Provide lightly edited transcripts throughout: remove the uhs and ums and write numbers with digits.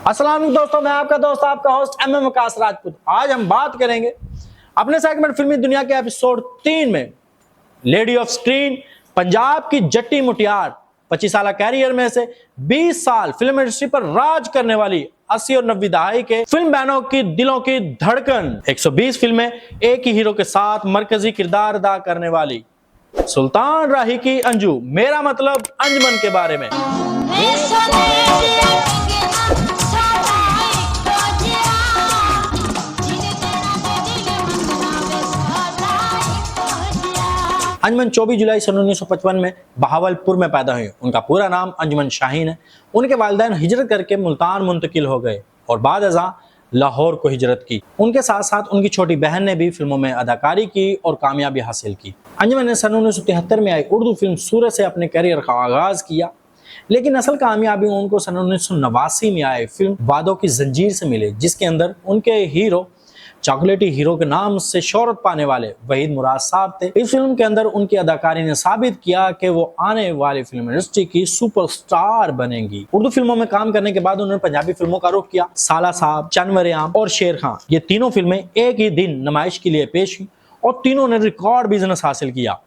अस्सलाम वालेकुम दोस्तों, मैं आपका दोस्त आपका होस्ट एमएम वकास राजपूत। आज हम बात करेंगे अपने सेगमेंट फिल्मी दुनिया के एपिसोड 3 में लेडी ऑफ स्क्रीन, पंजाब की जट्टी मुटियार, 25 साल कैरियर में से 20 साल फिल्म इंडस्ट्री पर राज करने वाली 80 और 90 दहाई के फिल्म बैनों की दिलों की धड़कन, 120 फिल्में एक ही हीरो के साथ मरकजी किरदार अदा करने वाली सुल्तान राही की अंजू, मेरा मतलब अंजमन के बारे में। अंजमन 24 जुलाई सन 1955 में बहावलपुर में पैदा हुई। उनका पूरा नाम अंजुमन शाहीन है। उनके वालिदैन हिजरत करके मुल्तान मुंतकिल हो गए और बाद अज़ां लाहौर को हिजरत की। उनके साथ साथ उनकी छोटी बहन ने भी फिल्मों में अदाकारी की और कामयाबी हासिल की। अंजुमन ने सन 1973 में आई उर्दू फिल्म सूरत से अपने करियर का आगाज किया, लेकिन असल कामयाबी उनको सन 1989 में आए फिल्म वादों की जंजीर से मिले, जिसके अंदर उनके हीरो चॉकलेटी हीरो के नाम से शोहरत पाने वाले वहीद मुराद साहब थे। इस फिल्म के अंदर उनकी अदाकारी ने साबित किया कि वो आने वाली फिल्म इंडस्ट्री की सुपरस्टार बनेंगी। उर्दू फिल्मों में काम करने के बाद उन्होंने पंजाबी फिल्मों का रुख किया। साला साहब, चनवरे-आम और शेर खान, ये तीनों फिल्में एक ही दिन नुमाइश के लिए पेश हुई और तीनों ने रिकॉर्ड बिजनेस हासिल किया।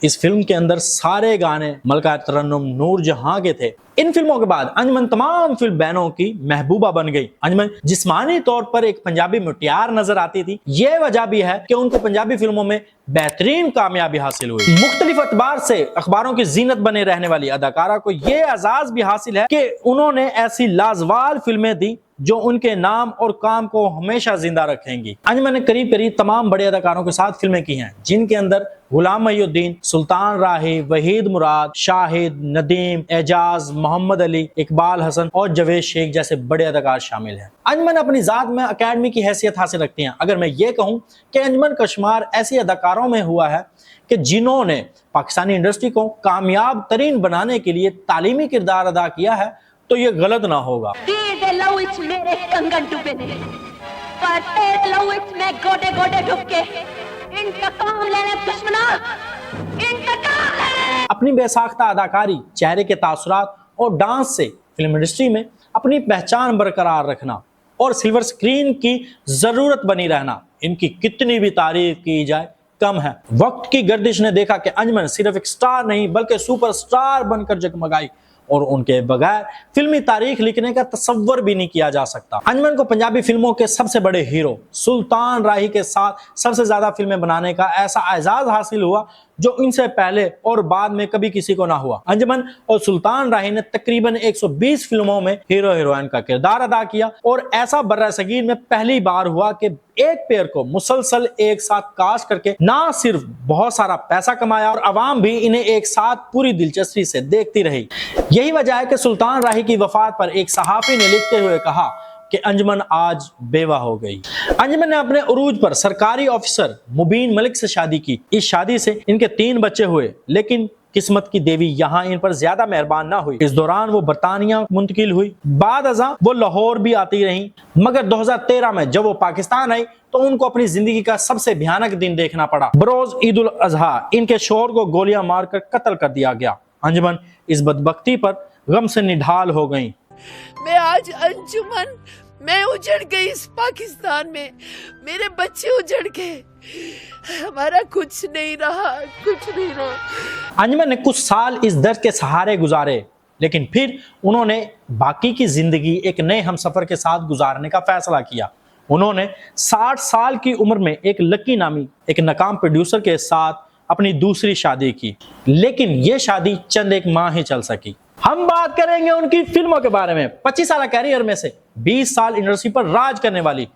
इस फिल्म के अंदर सारे गाने मलका तरन्नुम नूर जहां के थे। इन फिल्मों के बाद अंजुमन तमाम फिल्म बैनों की महबूबा बन गई। अंजुमन जिस्मानी तौर पर एक पंजाबी मुटियार नजर आती थी। यह वजह भी है कि उनको पंजाबी फिल्मों में बेहतरीन कामयाबी हासिल हुई। मुख्तलिफ अखबार से अखबारों की जीनत बने रहने वाली अदाकारा को यह एजाज भी हासिल है कि उन्होंने ऐसी लाजवाब फिल्में दी जो उनके नाम और काम को हमेशा जिंदा रखेंगी। अंजुमन ने करीब करीब तमाम बड़े अदाकारों के साथ फिल्में की हैं, जिनके अंदर गुलाम मोहिउद्दीन, सुल्तान राही, वहीद मुराद, शाहिद, नदीम, एजाज, मोहम्मद अली, इकबाल हसन और जवेद शेख जैसे बड़े अदाकार शामिल हैं। अंजुमन अपनी जात में अकेडमी की हैसियत हासिल रखती हैं। अगर मैं ये कहूँ कि अंजुमन का शुमार ऐसी अदाकारों में हुआ है कि जिन्होंने पाकिस्तानी इंडस्ट्री को कामयाब तरीन बनाने के लिए तालीमी किरदार अदा किया है, तो ये गलत ना होगा। मेरे कंगन डूबे ने पर तेरे लौच में गोडे गोडे डूब के इंतकाम लेने दुश्मना, इंतकाम लेने। अपनी बेसाख्ता अदाकारी, चेहरे के तासुरात और डांस से फिल्म इंडस्ट्री में अपनी पहचान बरकरार रखना और सिल्वर स्क्रीन की जरूरत बनी रहना, इनकी कितनी भी तारीफ की जाए कम है। वक्त की गर्दिश ने देखा कि अंजुमन सिर्फ एक स्टार नहीं बल्कि सुपरस्टार बनकर जगमगाई और उनके बगैर फिल्मी तारीख लिखने का तस्वर भी नहीं किया जा सकता। अंजुमन को पंजाबी फिल्मों के सबसे बड़े हीरो सुल्तान राही के साथ सबसे ज्यादा फिल्में बनाने का ऐसा एजाज हासिल हुआ जो इनसे पहले और बाद में कभी किसी को ना हुआ। अंजुमन और सुल्तान राही ने तकरीबन 120 फिल्मों में हीरो हीरोइन का किरदार अदा किया और ऐसा बर्रा-ए-सगीर में पहली बार हुआ कि एक पेयर को मुसलसल एक साथ कास्ट करके ना सिर्फ बहुत सारा पैसा कमाया और अवाम भी इन्हें एक साथ पूरी दिलचस्पी से देखती रही। यही वजह है कि सुल्तान राही की वफात पर एक सहाफी ने लिखते हुए कहा कि अंजुमन आज बेवा हो गई। अंजुमन ने अपने उरूज पर सरकारी ऑफिसर मुबीन मलिक से शादी की। इस शादी से इनके 3 बच्चे हुए, लेकिन किस्मत की देवी यहाँ इन पर ज्यादा मेहरबान ना हुई। इस दौरान वो बरतानिया मुंतकिल हुई। बाद अज़ां वो लाहौर भी आती रही, मगर 2013 में जब वो पाकिस्तान आई तो उनको अपनी जिंदगी का सबसे भयानक दिन देखना पड़ा। बरोज ईद उल अजहा इनके शोहर को गोलियां मारकर कत्ल कर दिया गया। अंजुमन इस बदबख्ती पर गम से निढाल हो गई। मैं आज अंजुमन, मैं उजड़ गई इस पाकिस्तान में, मेरे बच्चे उजड़ गए, हमारा कुछ नहीं रहा, कुछ नहीं रहा। अंजुमन ने कुछ साल इस दर्द के सहारे गुजारे, लेकिन फिर उन्होंने बाकी की जिंदगी एक नए हमसफर के साथ गुजारने का फैसला किया। उन्होंने 60 साल की उम्र में एक लकी नामी एक नाकाम प्रोड्यूसर के साथ अपनी दूसरी शादी की, लेकिन यह शादी चंद एक माह ही चल सकी। हम बात करेंगे उनकी फिल्मों के बारे में। 25 साल कैरियर में से 20 साल इंडस्ट्री पर राज करने वाली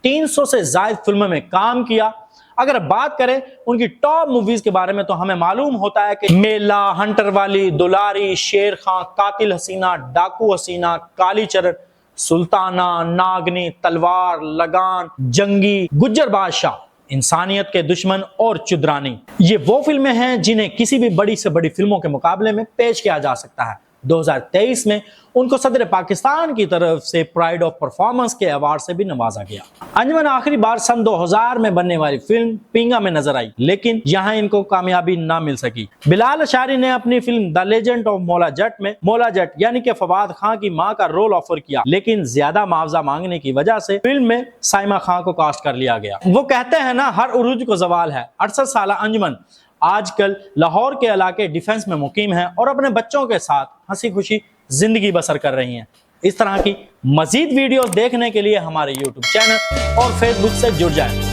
300 से ज्यादा फिल्मों में काम किया। अगर बात करें उनकी टॉप मूवीज के बारे में तो हमें मालूम होता है कि मेला, हंटर वाली, दुलारी, शेर खां, कातिल हसीना, डाकू हसीना, काली चरण, सुल्ताना, नागनी, तलवार, लगान, जंगी, गुज्जर बादशाह, इंसानियत के दुश्मन और चुदरानी। ये वो फिल्में हैं जिन्हें किसी भी बड़ी से बड़ी फिल्मों के मुकाबले में पेश किया जा सकता है। 2023 में उनको सदर पाकिस्तान की तरफ से प्राइड ऑफ परफॉर्मेंस के अवार्ड से भी नवाजा गया। अंजुमन आखिरी बार सन 2000 में बनने वाली फिल्म पिंगा में नजर आई, लेकिन यहाँ इनको कामयाबी ना मिल सकी। बिलाल अशारी ने अपनी film the legend of Maula Jatt में मौला जट यानी कि फवाद खान की मां का रोल ऑफर किया, लेकिन ज्यादा मुआवजा मांगने की वजह से फिल्म में साइमा खान को कास्ट कर लिया गया। वो कहते हैं ना, हर उरूज को जवाल है। 68 साल अंजुमन आजकल लाहौर के इलाके डिफेंस में मुकीम हैं और अपने बच्चों के साथ हंसी खुशी जिंदगी बसर कर रही हैं। इस तरह की मजीद वीडियोस देखने के लिए हमारे YouTube चैनल और Facebook से जुड़ जाएं।